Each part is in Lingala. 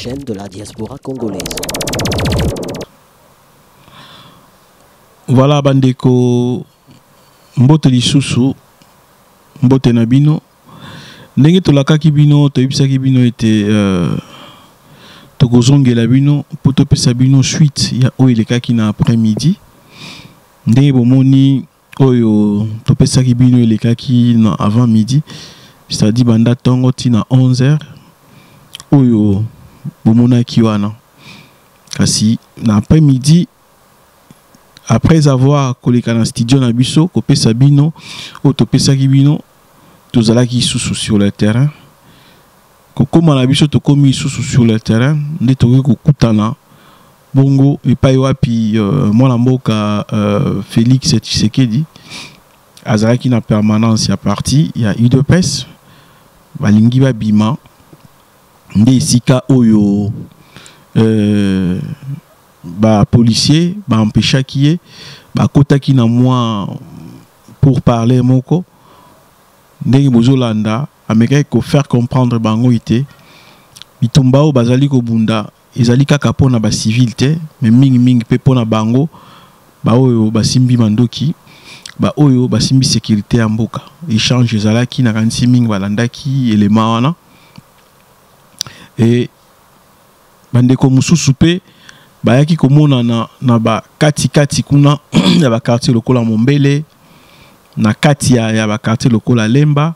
chaîne de la diaspora congolaise. Voilà, bandeko mbote lisusu mbote na bino ndenge tolakaki bino toyebisaki bino ete tokozongela bino po topesa bino suite ya oyo elekaki na après-midi ndenge bomoni oyo topesaki bino elekaki na avant midi, c'est-à-dire banda tongo tina 11h oyo bomonaki wana kasi na après-midi. Après avoir collé dans le studio na biso, kopé Sabino, autopesa kibino, tozalaki sous sur le terrain. Kokoma na biso tokomi sous sur le terrain, nde tokoki kokutana bongo epai wapi mwana mboka Félix Tshisekedi azalaki na permanence ya parti ya UDPS balingi babima nde esika oyo ba policier ba empêcha qui ba kotaki na moi pour parler moko ndenge bozolanda ameka ko faire comprendre bango ité bitumbao bazali ko bunda ezali kaka pona ba civil te mais mingi pe pona bango ba oyo basimbi mandoki ba oyo basimbi sécurité ya mboka échange ezalaki na kanisi mingi balandaki élément wana et bandeko mususu pe bayaki komona na ba kati kuna ya ba quartier lokola Mombele na kati ya ba quartier lokola Lemba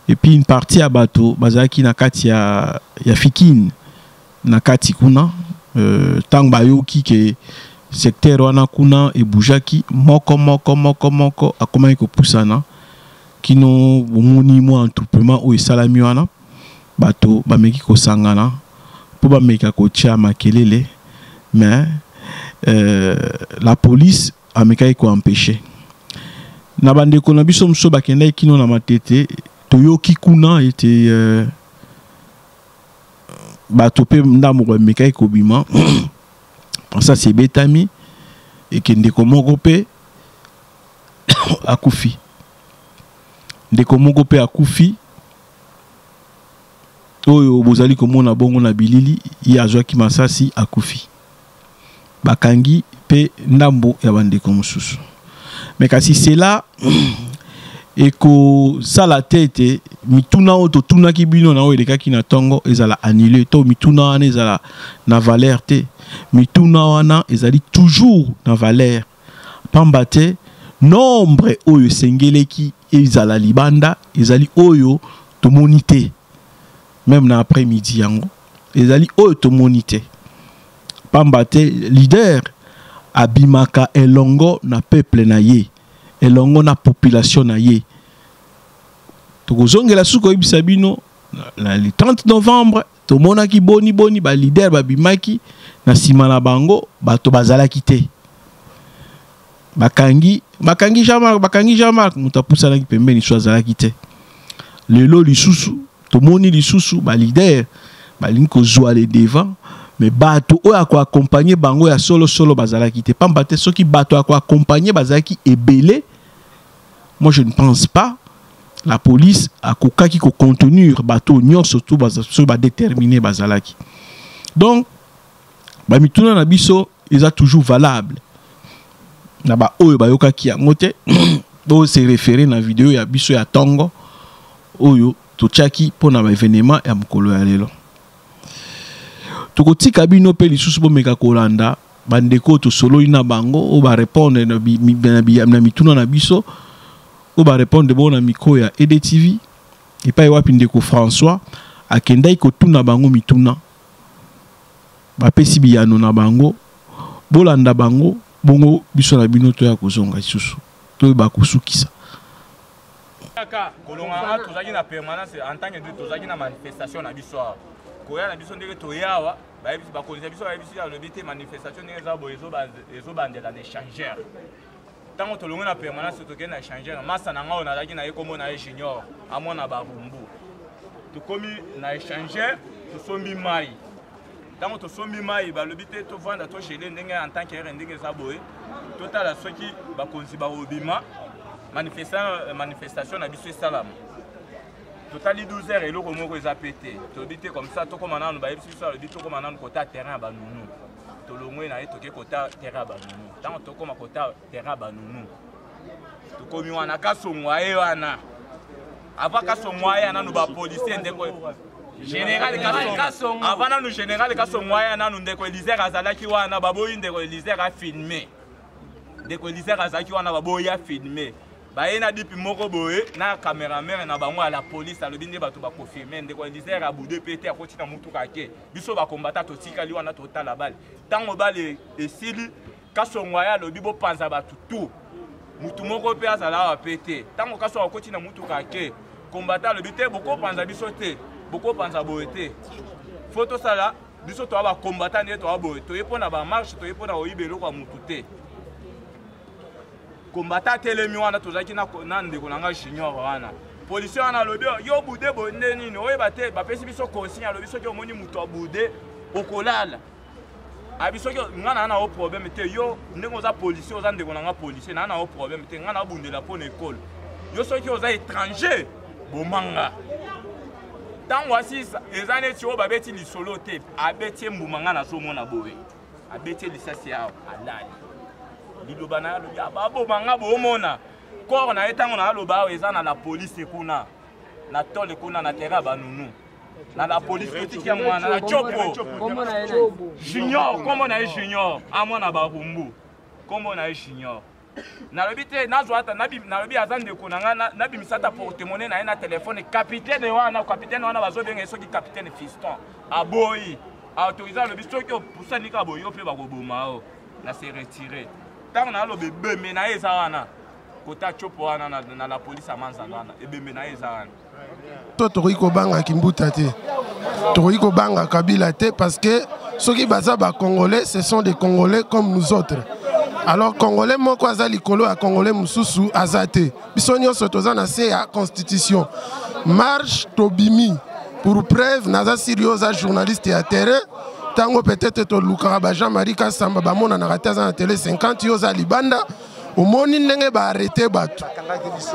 et puis une partie ya bato bazaki na kati ya Fikine na kati kuna tang bayoki ke secteur wana kuna ebujaki moko akomaki kopusana kino bomoni mo entroupement o esalami wana bato bameki kosangana po bameka kotia makelele. Mais la police a mécaï ko empêché. Na bande ko na biso mso bakenda kino na matete toyoki kuna était batopé ndamo ko mécaï ko bima. Ça c'est betami et kende ko moko pe akufi. Ndeko moko pe akufi. Oyo bozali ko mona bongo na bilili ya azwaki masasi akufi. Bakangi pe ndambo ya bandeko mususu. Mais kasi c'est là et que ça la tête mituna auto tuna ki bino na oyo ki na tongo ezala annulé to mituna wana ezala na valeur te mituna wana ezali toujours na valeur pambate nombre oyo sengeleki ezala libanda ezali oyo to monité même na après-midi yango ezali oyo to monité pambate leader abimaka elongo na peuple na ye elongo na population na ye tokozongela suko ibisa bino le 30 novembre tomonaki boni ba leader babimaki na sima na bango bato bazalaki te bakangi Jean-Marc mutapusanaki pembeni so azalaki te lelo lisusu tomoni lisusu ba leader balingi kozwa le devant. Mais bato oya ko accompagner bango ya solo bazalaki te pambate soki bato ya ko accompagner bazalaki ebele. Moi je ne pense pas la police a kokaki ko contenir bato nyor surtout bazo ba déterminer bazalaki. Donc ba mituna na biso ils a toujours valable na ba oyo ba yokaki ya mote bo se référer na vidéo ya biso ya tongo oyo to chaki pona ba événement ya mukolo ya lelo. Tokotika bino pe lisusu bomeka kolanda bandeko to solo ina bango o ba répondre na mituna na biso o ba répondre bona miko ya EDTV et pa wapi ndeko François akendai ko tuna bango mituna ba pesi biyano na bango bolanda bango bongo biso na bino to ya kozonga lisusu to ba kusukisa kolonga tozaki na permanence en tant que tozaki na manifestation na biso koya na biso ndenge toyawa bakonzi biso bayebisi ya lobi te manifestation ndenge eza boye ezobandela na échangeur ntango tolongi na permanence tokei na échangeur masa na nga oyo nazalaki na ye kombo na ye junior amona barumbu tokomi na échangeur tosombi mai ntango tosombi mai balobi te tovanda togele ndenge en tant que ere ndenge eza boye totala soki bakonzi baobima manifestation na biso esalama totali 12h et loko moko eza pété tobité comme ça tokoma nanu ba yebisi biso alobi tokoma nanu kota terrain ba nunu tolongwe na ye toke kota terrain ba nunu tango tokoma kota terrain ba nunu tokomi wana kasongwa ye wana avant kasongwa ye nanu ba policier ndeko général Kasongwa avant nanu général Kasongwa ye nanu ndeko Elizer azalaki wana baboyi ndeko Elizer a filmé ndeko Elizer azalaki wana baboyi a filmé baye na dipi moko boye na cameraman na bango à la police alobi nde bato ba confirmer ndeko Elizer abude pété akoti na mutu kake biso ba combattant to tikali wana totala bale tango bale esili Kasongwa ya alobi bo panza batu tout mutu moko pe azala wa pété tango Kasongwa akoti na mutu kake combattant alobi te boko panza biso te boko panza boye te photo sala biso to ba combattant ne to ba boye to yepona ba marche to yepona oyibelo kwa mutu te combattant telemi wana tozaki na ndeko nanga junior wana policier wana lobi yo bude bonde nini oyeba te bapesi biso consigne alobi soki omoni mutu abude okolala abiso ko ngana na o problème te yo ndeko oza policier oza ndeko nanga policier na o problème te ngana bundela po na école yo soki oza étranger bomanga tango asisa ezane ti o babeti lisolo te abeti mbumanga na somona boye abeti lisasi yao alali liloba na lobi ababo manga bomona corps na etango na loba eza na la police kuna na tole kuna na terrain banunu na la police petite ya mwana na chopo junior kombo na junior amona barumbu kombo na junior na lobi te nazwata na lobi azande ko na bimisata porte-monnaie na na téléphone capitaine wana bazobenga soki capitaine Fiston aboyi autorisé lobi soki opusanika boyo pe bakoboma o na se retirer tant na lobi bembe na eza wana kota chopo wana na la police amanzanga wana ebembe na eza wana to toiko banga kimbuta te toiko banga Kabila te parce que ceux qui baza ba congolais ce sont des congolais comme nous autres. Alors congolais moko aza likolo ya congolais mususu azate biso nyonso toza na se ya constitution marche tobimi pour preuve naza sérieuse journaliste ya terrain tango peut-être to lukara ba Jean-Marie Kasamba ba mona na rataza na télé 50 yo za libanda omoni ndenge ba arrêter batu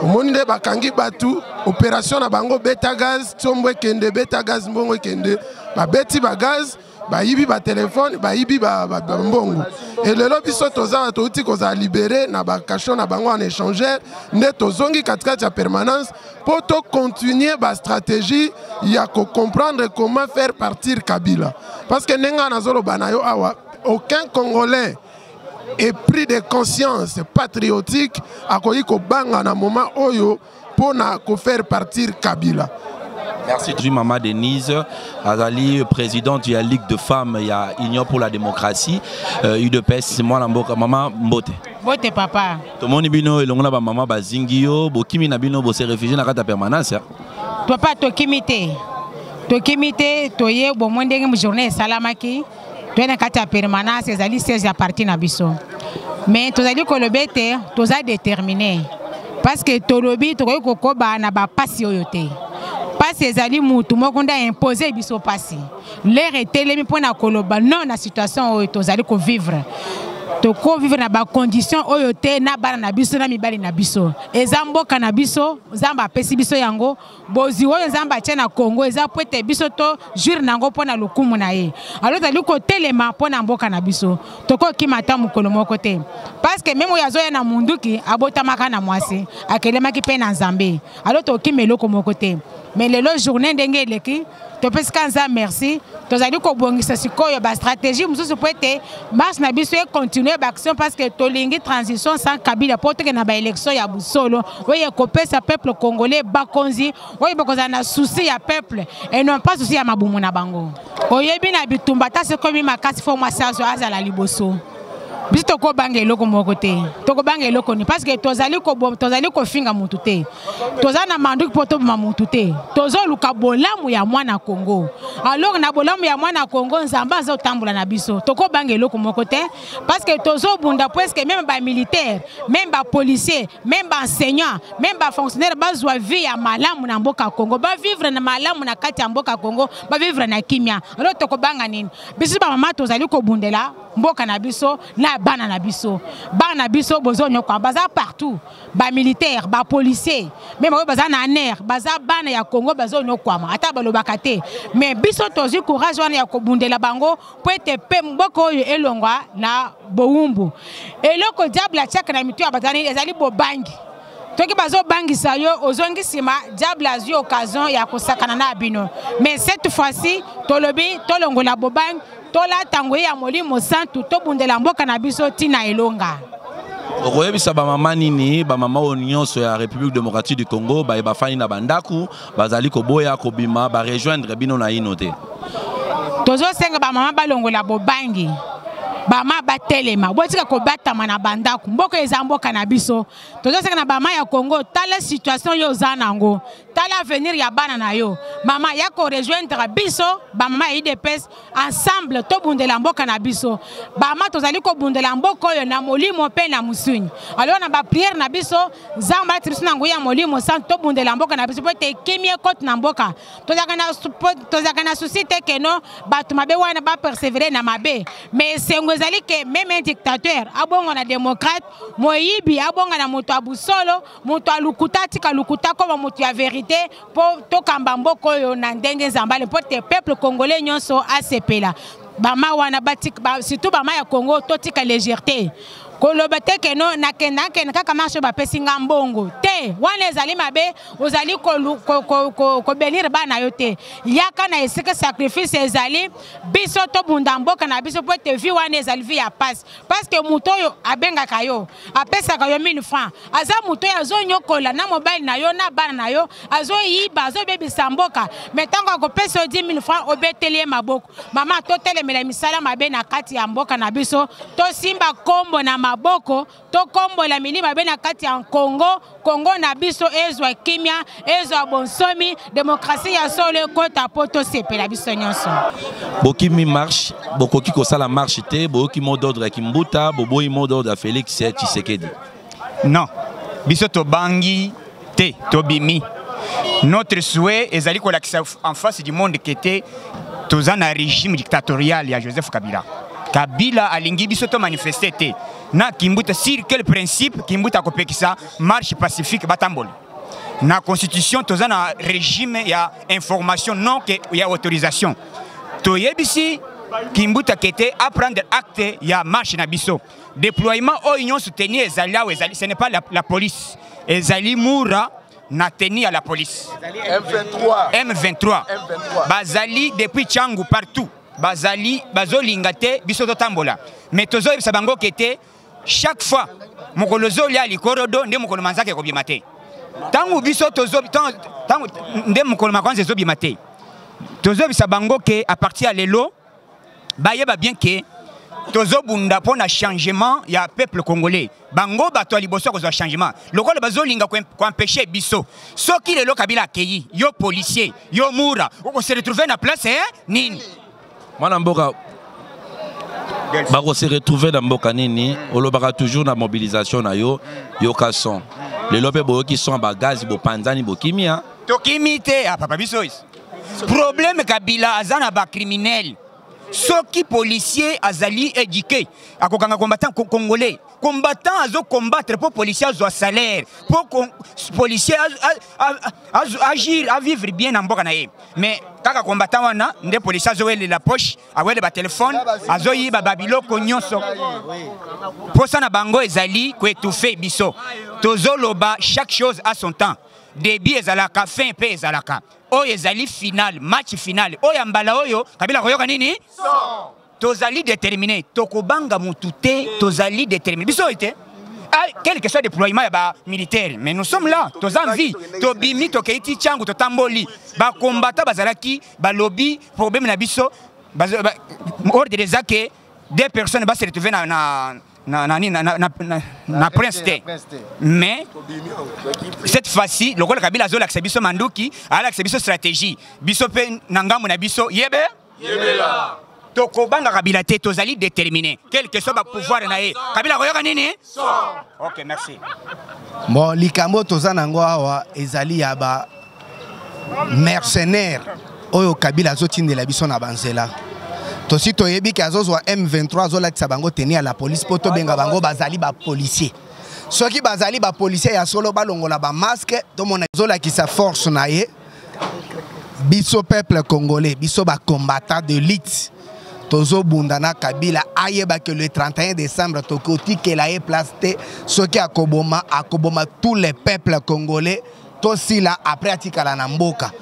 omoni nde bakangi batu opération na bango beta gaz tombwe kende beta gaz mbongo kende ba beti ba gaz ba yibi ba téléphone ba yibi ba mbongo et lelo biso toza touti koza libéré na ba cachon na bango en échangeur nde tozongi katikati ya permanence pour to continuer ba stratégie ya ko comprendre comment faire partir Kabila parce que nenga nazolo banayo awa aucun Congolais est pris de conscience patriotique à ko banga na moment oyo pour na ko faire partir Kabila. Merci. Je suis Maman Denise, Azali, présidente de la Ligue de femmes, il y a Union pour la démocratie, UDPS, c'est moi la maman Mbote. Mbote papa. Tout le monde bino et l'ongla maman Bazingio, Bokimi Nabino, Bosse réfugié dans la permanence. Papa, Tokimite, Toye, Bomondeng, journée Salamaki, tu es dans la permanence, Azali 16 à partir Nabiso. Mais tu as dit que le bête, tu as déterminé. Parce que Tolobi, tu as dit que n'a pas passé au yoté. Parce que Zali Moutou, moi, on a imposé biso passé. L'air était les points à Koloba, non la situation où tu as vivre. Tu as vivre dans des conditions où tu as na biso na mibali na biso. Ezambo kanabiso, zamba pesi biso yango, boziwo zamba tchena Congo, ezapo te biso to jure nango pona lukumu na ye. Alors tu as dit que telema pona mboka na biso. Toko kimata mukolo moko te. Parce que même yazo ya na munduki abota makana mwasi, akelema ki pe na Nzambe. Alors to kimelo ko moko te. Mais les journées d'engé leki, tu peux scanner merci. Tu as dit que bon c'est quoi la stratégie, nous se peut être marche na biso continuer l'action parce que to lingi transition sans Kabila pour que na ba élection ya busolo. Oui copé sa peuple congolais bakonzi, oui bakoza na souci ya peuple et non pas souci ya mabumu na bango. Oyebi na bitumba ta c'est comme makasi fo moi ça za la liboso. Biso toko bange eloko moko te toko bange eloko ni parce que tozali ko finga mutu te tozana manduki poto ma mutu te tozo luka bolamu ya mwana Congo alors na bolamu ya mwana Congo nzamba zo tambula na biso toko bange eloko moko te parce que tozo bunda presque même ba militaire même ba policier même ba enseignant même ba fonctionnaire bazwa vie ya malamu na mboka Congo ba vivre na malamu na kati ya mboka Congo ba vivre na kimia alors toko banga nini biso ba mama tozali ko bundela mboka na biso na bana na biso bozo nyokwa baza partout ba militaire ba policier même baza na aner baza bana ya Congo bazo nyokwa ata balobaka te mais biso tozi courage wana ya kobundela bango po ete pe mboka oyo elongwa na bowumbu eloko diable achaka na mitu ya batani ezali bobangi toki bazo bangisa yo ozongi sima diable azwi occasion ya kosakana na bino mais cette fois-ci tolobi tolongola bobangi tola tango ya molimo santu tobundela mboka na biso tina elonga okoyebisa bamama nini bamama oyo nyonso ya République démocratique du Congo bafani na bandaku bazali koboya kobima barejoindre bino na ino te tozosenga bamama balongola bobangi bama batelema botika ko batama na bandaku mboko eza mboka na biso tozosenga na bama ya Congo tala situation yo zanango tala avenir ya bana na yo mama ya ko rejoindre biso bamama IDPS ensemble to bundela mboka na biso bama tozali ko bundela mboko yo na molimo pe na musuni alors na ba prière na biso zamba trisu na ngoya molimo sans to bundela mboka na biso po te kimie kote na mboka tozaka na société que no batu mabe wana ba persévérer na mabe mais sengo ezali que même un dictateur abonga na démocrate moyibi abonga na moto abusolo moto alukuta tika lukuta comme moto ya vérité pour tokamba mboko yo na ndenge zambale pour te peuple congolais nyonso asepela bama wana batik surtout bama ya Congo totika légèreté koloba te ke no nakenda kaka marche bapesi nga mbongo te wana ezali mabe ozali ko benir bana yo te yaka na esika sacrifice ezali biso to bunda mboka na biso po te vi wana ezali vi ya passe parce que muto yo abengaka yo apesaka yo 1000 francs aza muto ya zo nyokola na mobile na yo na bana na yo azo yiba azo bebisa mboka metango akopesa 10 000 francs obeteli maboko mama to telemela misala mabe na kati ya mboka na biso to simba kombo na maboko to kombo la milima bena kati ya Congo na biso ezwa kimia ezwa bonsomi démocratie ya solo kota poto sepela biso nyonso bokimi marche bokoki kosala marche te boki mot d'ordre Kimbuta boboyi mot d'ordre Félix Tshisekedi non biso to bangi te to bimi notre souhait ezali ko lakisa en face du monde qui était tozana régime dictatorial ya Joseph Kabila alingi biso to manifester te na Kimbuta sur quel principe Kimbuta kopekisa marche pacifique batamboli na constitution tozana régime ya information non que ya autorisation to yebisi Kimbuta kete à prendre acte ya marche na biso déploiement o union soutenir ezali ce n'est pas la police ezali mura na teni à la police M23 bazali depuis Tchangu partout bazali bazolingate biso totambola mais tozo sabango kete chaque fois mokolozo lia likorodo nde mokolo manzake ko bimate tangu biso tozo tangu nde mokolo makanze zo bimate tozo sabango ke à partir à lelo bayeba bien que tozo bunda pona changement ya peuple congolais bango bato liboso ko zo changement lokolo bazolinga ko empêcher biso soki lelo Kabila akeyi yo policier yo mura ko se retrouver na place nini Mwana mboka bako se retrouver dans mboka nini olobaka toujours na mobilisation na yo kason le lope boyo qui sont ba gaz bo panzani bo kimia to kimite papa biso problème Kabila azana ba criminel soki policier azali éduqué akokanga combattant congolais combattant azo combattre pour policier azo salaire pour policier agir à vivre bien en mboka na ye mais kaka combattant wana nde policier azo wele la poche awele ba téléphone azo yiba babiloko nyonso posa na bango ezali ko étouffer biso tozoloba chaque chose à son temps début ezalaka fin pe ezalaka oyo ezali final match final oyo mbala oyo Kabila koyoka nini tozali déterminé tokobanga mutute tozali déterminé biso ite quel que soit déploiement ya ba militaire mais nous sommes là toza en vie tobimi tokeiti Tchangu totamboli ba combattant bazalaki ba lobby problème na biso ordre des actes des personnes va se retrouver na prince te mais cette fois-ci le rôle Kabila zo l'accès biso manduki ala accès biso stratégie biso pe nangamu na biso yebela tokobanga Kabila te tozali déterminé quel que soit ba pouvoir na ye Kabila koyoka nini OK merci bon likambo tozana ngo awa ezali ya ba mercenaire oyo Kabila zo tindela biso na banzela tosi toyebi ki azozwa M23 azolakisa bango tenir la police po tobenga bango bazali ba policier. Soki bazali ba policier ya solo balongola ba masque tomona azolakisa force na ye. Biso peuple congolais, biso ba combattant de l'élite. Tozo bundana Kabila ayeba que le 31 décembre tokoti que la place te soki akoboma tous les peuples congolais tosi la après atikala na mboka.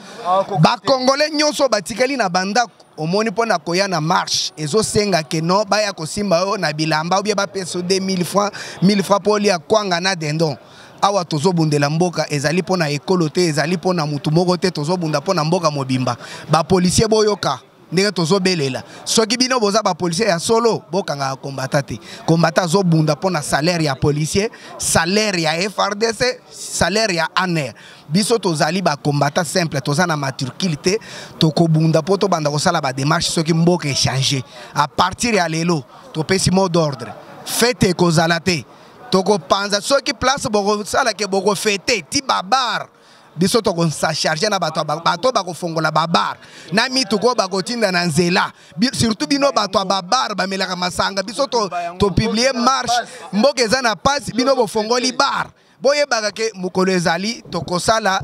Ba congolais nyonso batikali na banda omoni pona koya na marche ezo senga ke no baya kosimba o na bilamba obie ba peso 2000 francs 1000 francs poli akwanga na dendon. Awa tozo bundela mboka ezali pona ekolo te ezali pona mutu moko te tozo bunda pona mboka mobimba. Ba policier boyoka ndenge tozo belela soki bino boza ba policier ya solo bokanga combattant combattant zo bunda pona salaire ya policier salaire ya FRDC salaire ya ANR biso tozali ba combattant simple toza na maturité toko bunda poto banda ko sala ba démarche soki mboka échanger à partir ya lelo to pesi mot d'ordre fete kozalate toko panza soki place boko sala ke boko fete ti babar biso toko sa charger na bato bako fongola babar na mitu ko bako tinda na nzela surtout bino bato babar ba melaka masanga biso to publier marche mboka eza na passe bino bo fongoli bar boye baka ke mukolo ezali toko sala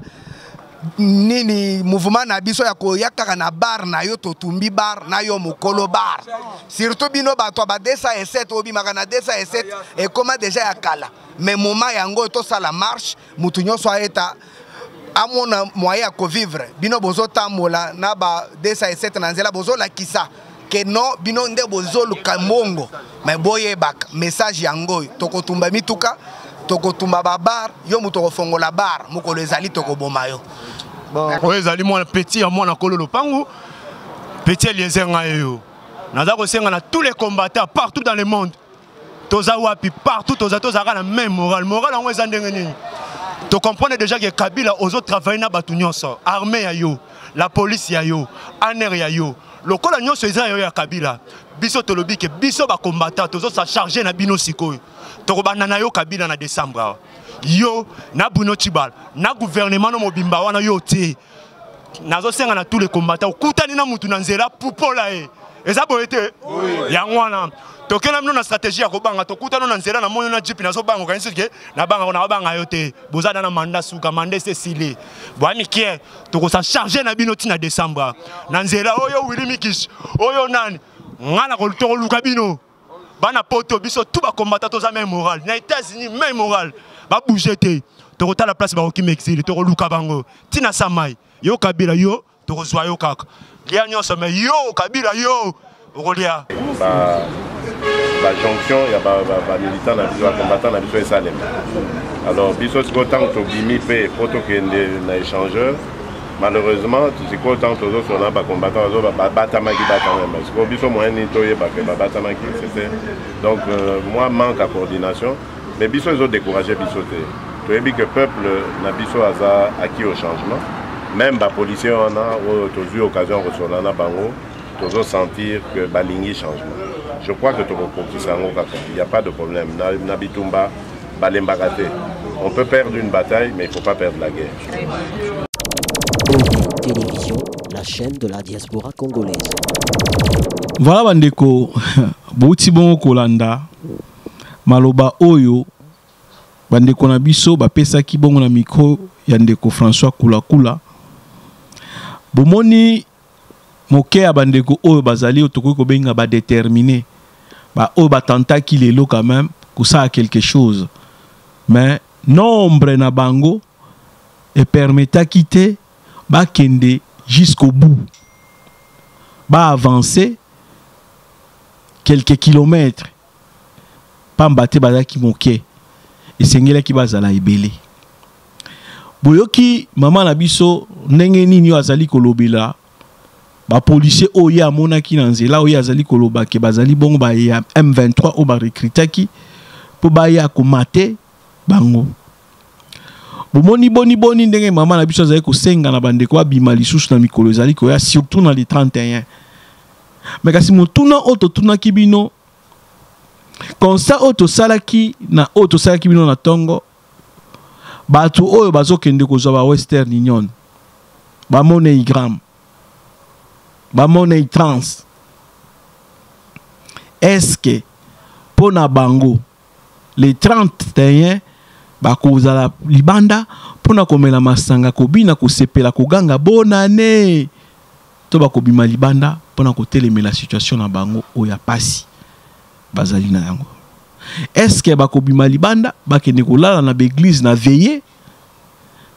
nini mouvement na biso ya koyaka na bar na yo to tumbi bar na yo mukolo bar surtout bino bato ba 207 obi makana 207 et comment déjà ya kala mais moment yango to sala marche mutu nyonso aeta amona moyen à vivre bino bozo tamola na ba 207 na nzela bozo la kisa que non bino nde bozo luka mongo mais boye bak message yango toko tumba mituka toko tumba babar yo muto fongola bar mukolo ezali toko boma yo bon ezali mwana petit mwana kololo pangu petit Eliezer ngayo naza ko senga na tous les combattants partout dans le monde toza wapi partout toza la même morale en ezandenge nini. Tu comprends déjà que Kabila aux autres travaillent dans l'armée, la police, ANR, le col de Nyonso ya Kabila. Biso tolobi que biso ba combattant, tous autres chargé na bino sikoy. Tokoba na yo Kabila na décembre. Yo na buno tibal, na gouvernement no mobimba wana yo te. Nazo senga na tous les combattants. Kutani na mutu na nzela pupola e. Eza boyete. Ya ngwana. Tokena mno na stratégie ya kobanga tokutana na nzela na moyo na jipi na so bango kanisi ke na banga yote bozana na manda suka mande Cécile bwami kie toko sa charger na bino tina décembre na nzela oyo Willy Mikish oyo nani ngana ko toko luka bino bana poto biso tout ba combattant toza même moral na États-Unis même moral ba bouger te toko ta la place ba ko exil toko luka bango tina samai yo Kabila yo toko zwa yo kaka lia nyonso mais yo Kabila yo rolia la jonction, il y a des militants, des combattants, des salem. Alors, biso c'est autant que bimi pe photo que les échangeurs. Malheureusement, c'est autant que les autres sont combattants, batamaki batamaki. C'est que biso moyen nitoye batamaki c'était. Donc moi manque à coordination, mais biso ils ont découragé biso te. Tu as vu que le peuple n'a biso hasard acquis au changement. Même les policiers on a eu occasion de recevoir na bango, tous sentir que balingi changement. Je crois que il n'y a pas de problème. Nabitumba, Balembagate. On peut perdre une bataille, mais il ne faut pas perdre la guerre. Télévision, la chaîne de la diaspora congolaise. Voilà, Bandeko. Bouti bon Kolanda. Maloba Oyo. Bandeko Nabiso, Bapesa ki bon na micro. Yandeko François Kula Kula. Bomoni. Moké a bandeko oyo bazali otoko ko benga ba déterminé ba oyo batanta ki lelo quand même que ça a quelque chose mais nombre na bango et permettra quitter ba kende jusqu'au bout ba avancer quelques kilomètres pambate bazaki moké et sengela ki bazala ebele boyoki maman na biso ndenge nini azali kolobela ba policier oya monaki na nzela oya azali koloba ke bazali bongo ba ya M23 o ba recrutaki po ba ya komate bango bomoni boni ndenge mama na biso azali ko senga na bandeko ba bima lisusu na mikolo azali ko ya surtout na les 31 mais kasi motuna oto tuna kibino comme ça oto salaki na oto salaki bino na tongo batu oyo bazokende kozwa ba Western Union ba Money Gram ba Money Trans est-ce que pour na bango les 31 bakozala libanda pona komela masanga kobina kosepela koganga bonne année to bakobima libanda pona kotelemela situation na bango oya pasi bazali na yango. Est-ce que bakobima libanda bakende kolala na l'église na veiller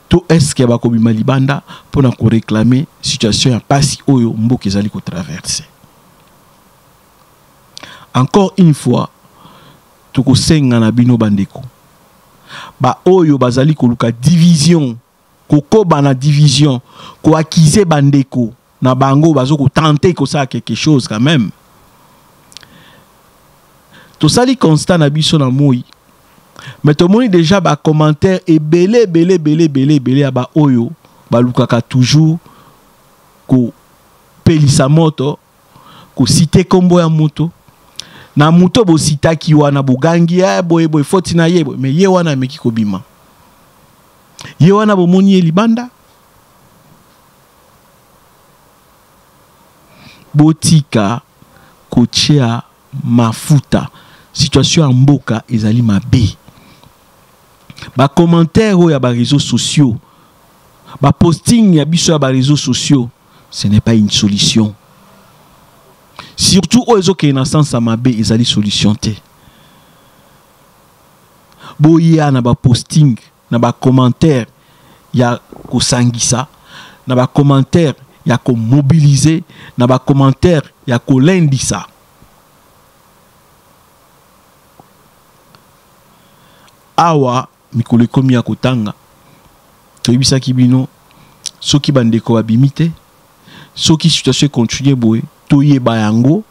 to est-ce que bakobima libanda pona ko réclamer situation ya pasi oyo mboka ezali ko traverser. Encore une fois toko senga na bino bandeko ba oyo bazali koluka division kokoba na division ko accuser bandeko na bango bazo ko tenter ko ça quelque chose quand même. To sali constat na biso na moi mais to moni déjà ba commentaire et belé ba oyo ba lukaka toujours ko pelisa moto ko citer kombo ya moto na muto bo sitaki wana bugangi ya boye foti na ye mais ye wana meki kobima ye wana bo moni libanda botika kochea mafuta situation en mboka ezali mabe ba commentaire ya ba réseaux sociaux ba posting ya biso ya ba réseaux sociaux ce n'est pas une solution. Surtout aux qui na sens amabe ezali solution te. Boya na ba posting na ba commentaire ya ko sangisa na ba commentaire ya ko mobiliser na ba commentaire ya ko lendisa. Awa mikolo komi ya kotanga toyebisa kibino soki bandeko babimite soki situation continue boye toyeba yango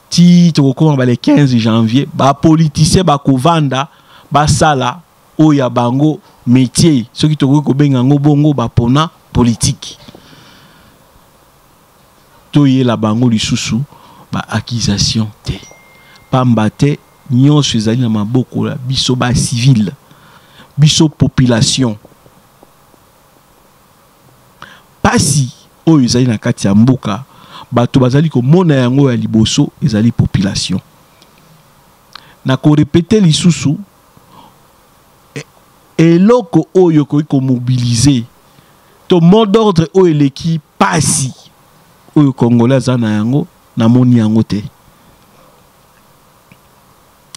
ti tokokoma ba le 15 janvier ba politicien ba kovanda ba sala oya bango métier soki tokoki kobenga ngo bongo ba pona politique toyela bango lisusu ba accusation te pamba te nyonso ezali na maboko la biso ba civil biso population pasi oyo ezali na kati ya mboka bato bazali komona yango ya liboso ezali population na ko répéter lisusu eloko oyo ko mobiliser to mot d'ordre oyo eleki pasi oyo congolais za na yango na moni yango te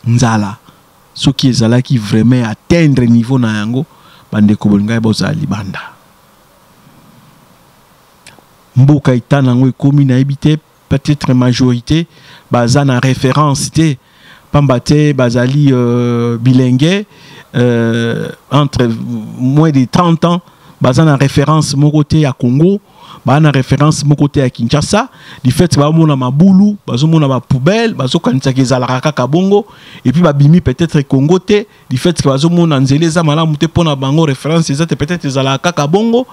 nzala soki ezalaki vraiment atteindre niveau na yango bandeko bolingai bozali libanda mboka itana ngo ekomi na ebité peut-être majorité baza na référence te pamba te bazali bilingue entre moins de 30 ans baza na référence moko te ya Congo ba na référence moko te ya Kinshasa du fait ba mona mabulu bazo mona ba poubelle bazo kanisa kezala kaka bongo et puis ba bimi peut-être Congo te du fait que bazo mona nzeleza malamu te pona bango référence ezate peut-être ezala kaka bongo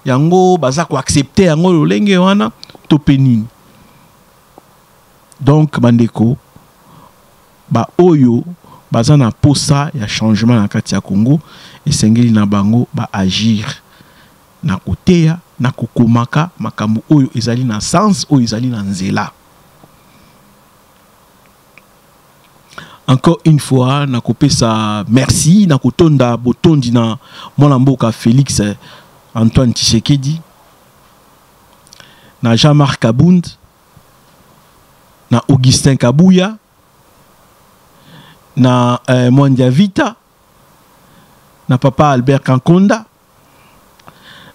yango baza ko accepter yango lolenge wana to penini. Donc bandeko ba oyo baza na posa ya changement na kati ya Congo esengeli na bango ba agir na koteya na kokomaka makambo oyo ezali na sens oyo ezali na nzela. Encore une fois na kopesa merci na kotonda botondi na mwana mboka Félix Antoine Tshisekedi na Jean-Marc Kabund na Augustin Kabuya na Mwandia Vita na papa Albert Kankonda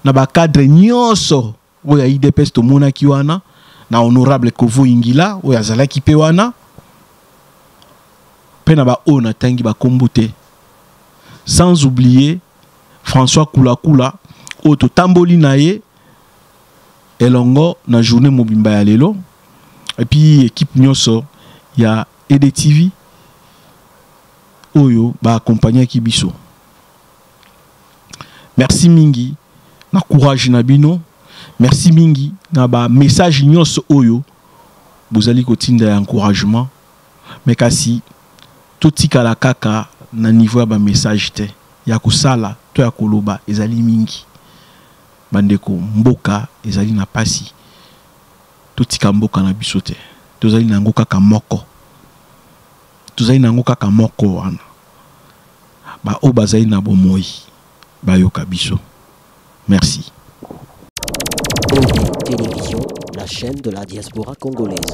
na ba cadre nyonso oya IDPS to mona kiwana na honorable Kovo Ingila oya zalaki pe wana pe na ba ona tangi ba kombote sans oublier François Kula oto tamboli na ye elongo na journée mobimba ya lelo et puis équipe nyonso ya EDTV oyo ba accompagner kibiso. Merci mingi na courage na bino, merci mingi na ba message nyonso oyo bozali kotinda ya encouragement mais kasi totika la kaka na niveau ya ba message te ya kusala to ya koloba ezali mingi bandeko mboka ezali na pasi totika mboka na biso te tozali na ngo kaka moko tozali nango kaka moko wana baoyo bazali na bomoi bayoka biso. Merci. OI Télévision, la chaîne de la diaspora congolaise.